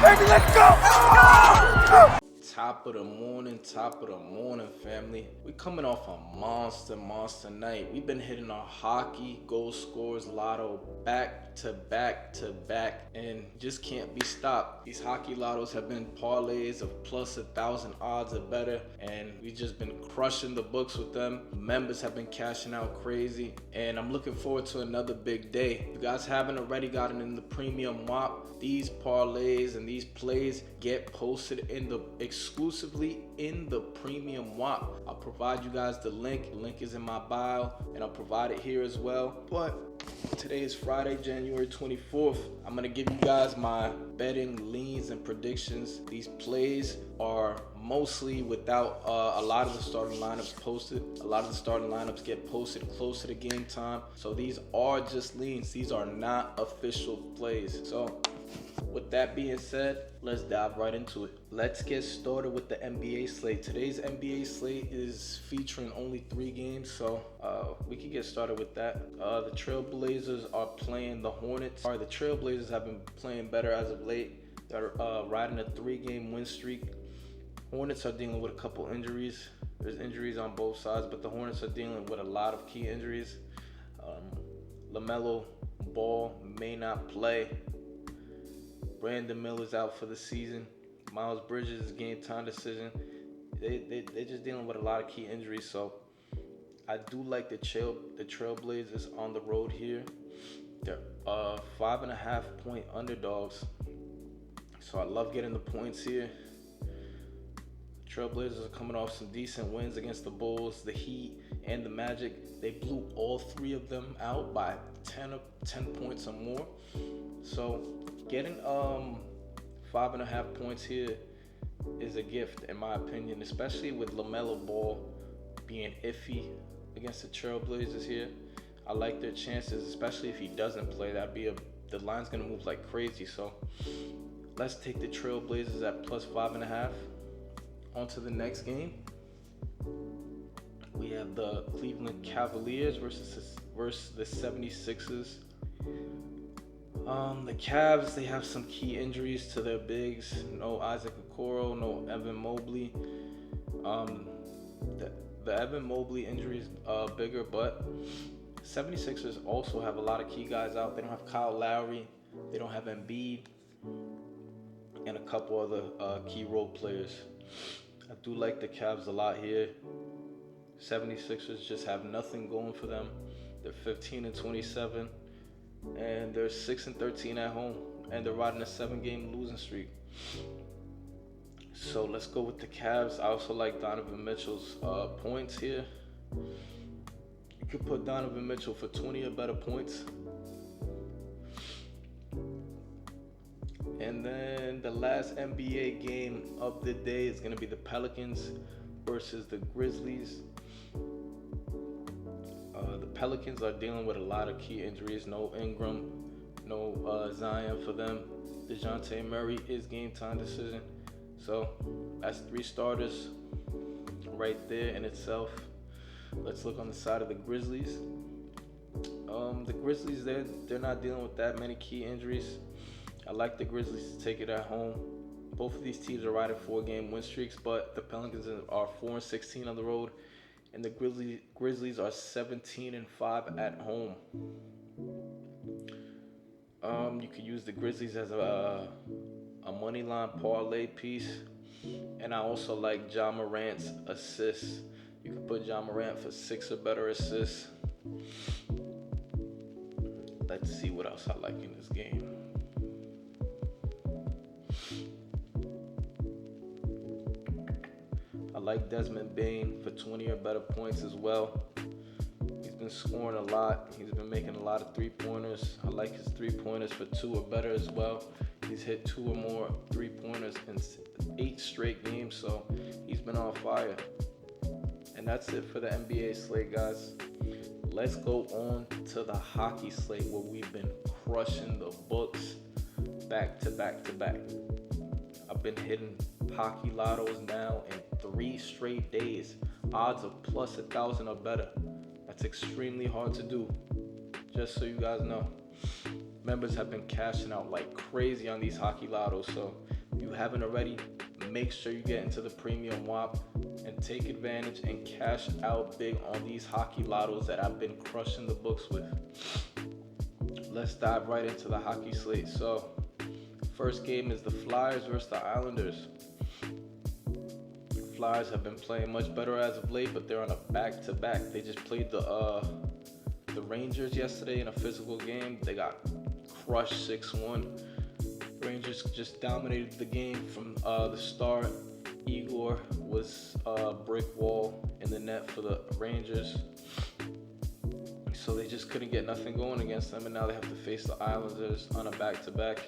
baby, let's go! Top of the morning, family. We coming off a monster night. We've been hitting our hockey, goal scores, lotto back to back, and just can't be stopped. These hockey lottos have been parlays of plus 1,000 odds or better, and we've just been crushing the books with them. Members have been cashing out crazy, and I'm looking forward to another big day. If you guys haven't already gotten in the premium WAP, these parlays and these plays get posted exclusively in the premium WAP. I'll provide you guys the link. The link is in my bio, and I'll provide it here as well. But today is Friday, January 24th. I'm gonna give you guys my betting leans and predictions. These plays are mostly without a lot of the starting lineups posted. A lot of the starting lineups get posted close to the game time. So these are just leans. These are not official plays. So with that being said, let's dive right into it. Let's get started with the NBA slate. Today's NBA slate is featuring only 3 games, so we can get started with that. The Trailblazers are playing the Hornets. The Trailblazers have been playing better as of late. They're riding a 3-game win streak. Hornets are dealing with a couple injuries. There's injuries on both sides, but the Hornets are dealing with a lot of key injuries. LaMelo Ball may not play. Brandon Miller's out for the season. Miles Bridges is game time decision. They're just dealing with a lot of key injuries, so I do like the Trailblazers on the road here. They're 5.5 point underdogs, so I love getting the points here. Trailblazers are coming off some decent wins against the Bulls, the Heat, and the Magic. They blew all 3 of them out by 10 points or more. So getting 5.5 points here is a gift, in my opinion, especially with LaMelo Ball being iffy against the Trailblazers here. I like their chances, especially if he doesn't play. The line's gonna move like crazy. So let's take the Trailblazers at plus 5.5. On to the next game. We have the Cleveland Cavaliers versus the 76ers. The Cavs, they have some key injuries to their bigs. No Isaac Okoro, no Evan Mobley. The Evan Mobley injury is bigger, but 76ers also have a lot of key guys out. They don't have Kyle Lowry. They don't have Embiid. And a couple other key role players. I do like the Cavs a lot here. 76ers just have nothing going for them. They're 15-27. And they're 6-13 at home, and they're riding a 7-game losing streak. So let's go with the Cavs. I also like Donovan Mitchell's points here. You could put Donovan Mitchell for 20 or better points. And then the last NBA game of the day is going to be the Pelicans versus the Grizzlies. The Pelicans are dealing with a lot of key injuries. No Ingram, no Zion for them. DeJounte Murray is game time decision. So that's 3 starters right there in itself. Let's look on the side of the Grizzlies. The Grizzlies, they're not dealing with that many key injuries. I like the Grizzlies to take it at home. Both of these teams are riding 4-game win streaks, but the Pelicans are 4-16 on the road. And the Grizzlies are 17-5 at home. You could use the Grizzlies as a money line parlay piece. And I also like Ja Morant's assists. You can put Ja Morant for 6 or better assists. Let's see what else I like in this game. I like Desmond Bane for 20 or better points as well. He's been scoring a lot. He's been making a lot of 3-pointers. I like his 3-pointers for 2 or better as well. He's hit 2 or more 3-pointers in 8 straight games, so he's been on fire. And that's it for the NBA slate, guys. Let's go on to the hockey slate, where we've been crushing the books back to back. I've been hitting hockey lottos now in 3 straight days. Odds of plus 1,000 or better. That's extremely hard to do, just so you guys know. Members have been cashing out like crazy on these hockey lottos, so If you haven't already, make sure you get into the premium WAP and take advantage and cash out big on these hockey lottos that I've been crushing the books with. Let's dive right into the hockey slate. So, first game is the Flyers versus the Islanders. Flyers have been playing much better as of late, but they're on a back-to-back. They just played the Rangers yesterday in a physical game. They got crushed 6-1. Rangers just dominated the game from the start. Igor was a brick wall in the net for the Rangers. So they just couldn't get nothing going against them, and now they have to face the Islanders on a back-to-back.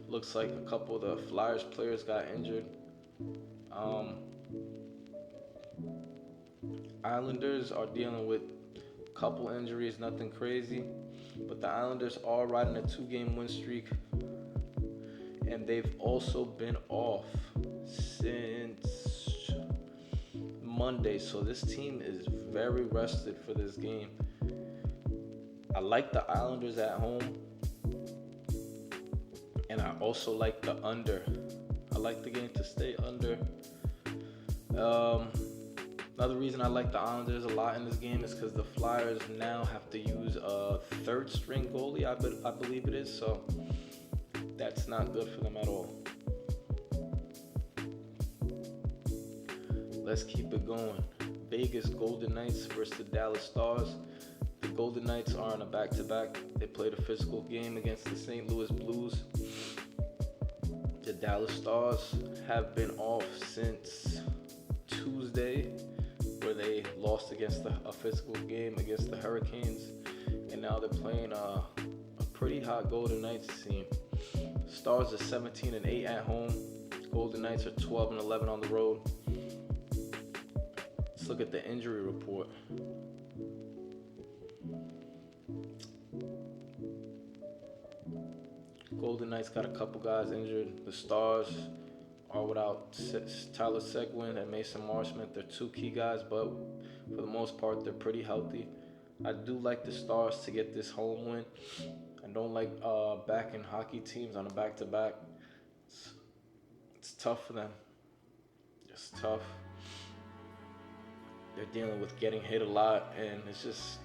Looks like a couple of the Flyers players got injured. Islanders are dealing with a couple injuries, nothing crazy, but the Islanders are riding a 2-game win streak, and they've also been off since Monday, so this team is very rested for this game. I like the Islanders at home, and I also like the under. I like the game to stay under. Another reason I like the Islanders a lot in this game is because the Flyers now have to use a third-string goalie, I believe it is, so that's not good for them at all. Let's keep it going. Vegas Golden Knights versus the Dallas Stars. The Golden Knights are on a back-to-back. They played a physical game against the St. Louis Blues. The Dallas Stars have been off since Tuesday, where they lost against a physical game against the Hurricanes, and now they're playing a pretty hot Golden Knights team. Stars are 17-8 at home. Golden Knights are 12-11 on the road. Let's look at the injury report. Golden Knights got a couple guys injured. The Stars are without Tyler Seguin and Mason Marchment. They're two key guys, but for the most part, they're pretty healthy. I do like the Stars to get this home win. I don't like backing hockey teams on a back-to-back. It's tough for them. It's tough. They're dealing with getting hit a lot, and it's just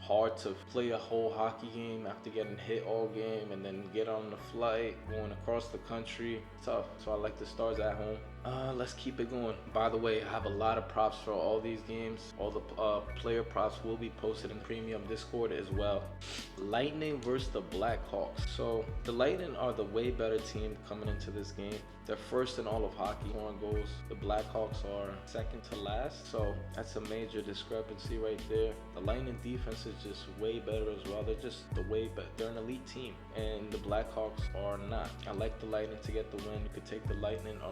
hard to play a whole hockey game after getting hit all game and then get on the flight going across the country. It's tough. So I like the Stars at home. Let's keep it going. By the way, I have a lot of props for all these games. All the player props will be posted in premium Discord as well. Lightning versus the Blackhawks. So the Lightning are the way better team coming into this game. They're first in all of hockey scoring goals. The Blackhawks are second to last. So that's a major discrepancy right there. The Lightning defense is just way better as well. They're just they're an elite team, and the Blackhawks are not. I like the Lightning to get the win. You could take the Lightning on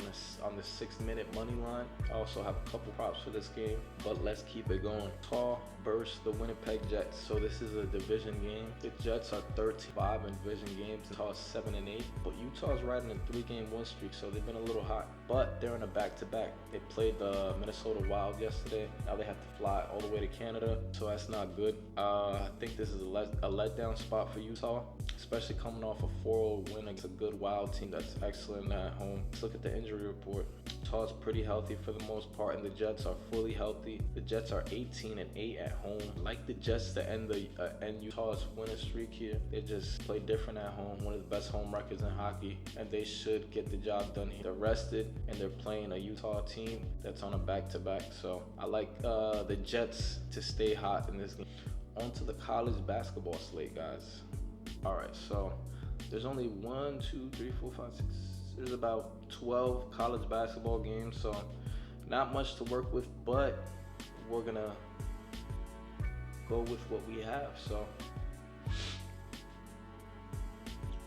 the 6-minute money line. I also have a couple props for this game, but let's keep it going. Utah versus the Winnipeg Jets. So this is a division game. The Jets are 13-5 in division games. Utah is 7-8, but Utah's riding a 3-game win streak, so they've been a little hot. But they're in a back-to-back. They played the Minnesota Wild yesterday. Now they have to fly all the way to Canada, so that's not good. I think this is a letdown spot for Utah, especially coming off a 4-0 win against a good Wild team that's excellent at home. Let's look at the injury report. Utah is pretty healthy for the most part, and the Jets are fully healthy. The Jets are 18-8 at home. Like the Jets to end Utah's winning streak here. They just play different at home. One of the best home records in hockey, and they should get the job done here. They're rested, and they're playing a Utah team that's on a back-to-back. So I like the Jets to stay hot in this game. On to the college basketball slate, guys. All right, so there's only 1, 2, 3, 4, 5, 6. There's about 12 college basketball games, so not much to work with, but we're gonna go with what we have. So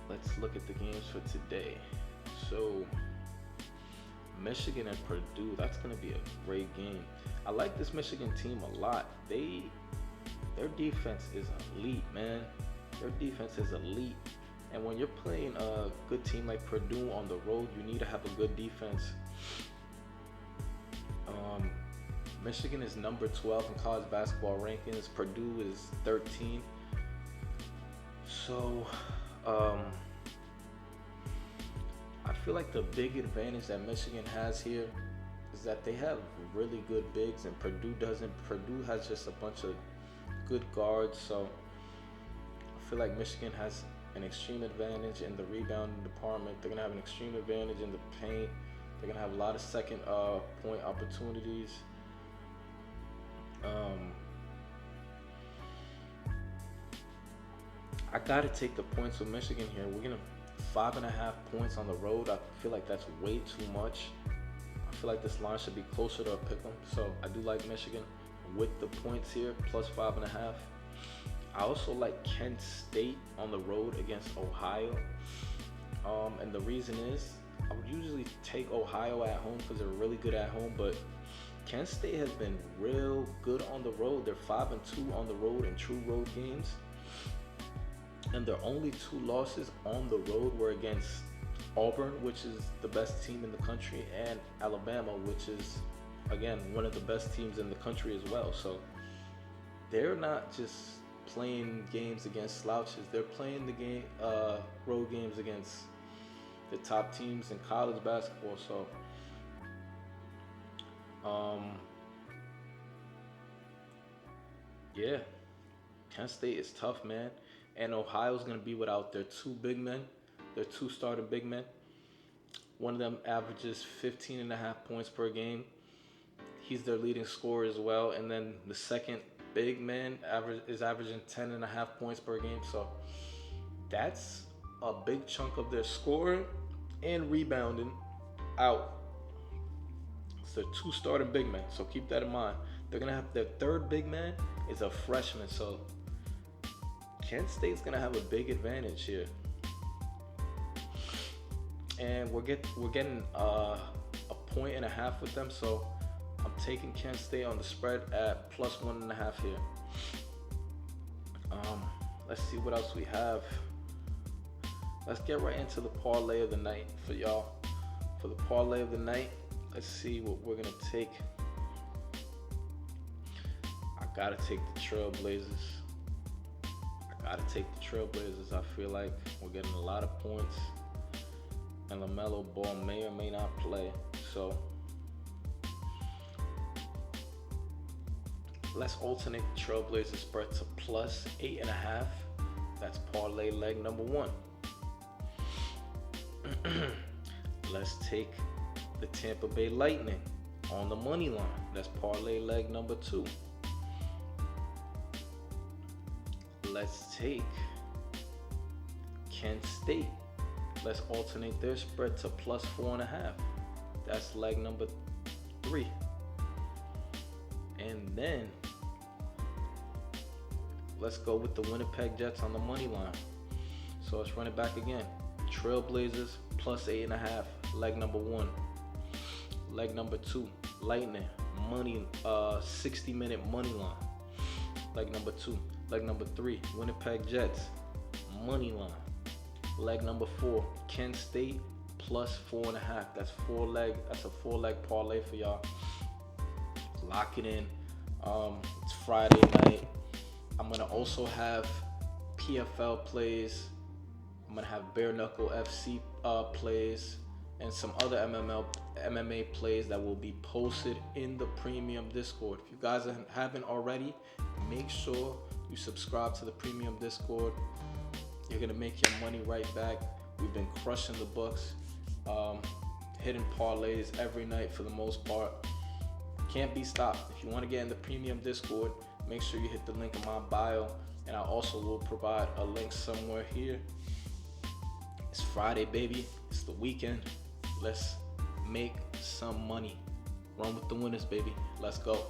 let's look at the games for today. So Michigan and Purdue, that's gonna be a great game. I like this Michigan team a lot. Their defense is elite, man. Their defense is elite. And when you're playing a good team like Purdue on the road, you need to have a good defense. Michigan is number 12 in college basketball rankings. Purdue is 13. So I feel like the big advantage that Michigan has here is that they have really good bigs, and Purdue doesn't. Purdue has just a bunch of good guards, so I feel like Michigan has an extreme advantage in the rebounding department. They're gonna have an extreme advantage in the paint. They're gonna have a lot of second point opportunities. I gotta take the points with Michigan here. We're gonna 5.5 points on the road. I feel like that's way too much. I feel like this line should be closer to a pick'em. So I do like Michigan with the points here, plus 5.5. I also like Kent State on the road against Ohio. And the reason is, I would usually take Ohio at home because they're really good at home, but Kent State has been real good on the road. They're 5-2 on the road in true road games. And their only 2 losses on the road were against Auburn, which is the best team in the country, and Alabama, which is, again, one of the best teams in the country as well. So they're not just playing games against slouches. They're playing the road games against the top teams in college basketball. So yeah, Kent State is tough, man. And Ohio's going to be without their 2 big men, their 2 starting big men. One of them averages 15.5 points per game. He's their leading scorer as well. And then the second big man is averaging 10.5 points per game. So that's a big chunk of their scoring and rebounding out. It's their 2 starting big men. So keep that in mind. They're going to have their 3rd big man is a freshman. So Kent State's gonna have a big advantage here, and we're getting a 1.5 with them. So I'm taking Kent State on the spread at plus 1.5 here. Let's see what else we have. Let's get right into the parlay of the night for y'all. For the parlay of the night, let's see what we're gonna take. I gotta take the Trailblazers. Gotta take the Trailblazers. I feel like we're getting a lot of points, and LaMelo Ball may or may not play. So let's alternate the Trailblazers spread to plus 8.5. That's parlay leg number 1. Let's take the Tampa Bay Lightning on the money line. That's parlay leg number 2. Let's take Kent State. Let's alternate their spread to plus 4.5. That's leg number 3. And then let's go with the Winnipeg Jets on the money line. So let's run it back again. Trailblazers plus 8.5. Leg number 1. Leg number 2. Lightning money 60-minute money line. Leg number 2. Leg number 3, Winnipeg Jets, money line. Leg number 4, Kent State, plus 4.5. That's a 4-leg parlay for y'all. Lock it in. It's Friday night. I'm gonna also have PFL plays. I'm gonna have bare knuckle FC plays, and some other MMA plays that will be posted in the premium Discord. If you guys haven't already, make sure you subscribe to the premium Discord. You're gonna make your money right back. We've been crushing the books, hitting parlays every night for the most part. Can't be stopped. If you want to get in the premium Discord, make sure you hit the link in my bio, and I also will provide a link somewhere here. It's Friday, baby. It's the weekend. Let's make some money. Run with the winners, baby. Let's go.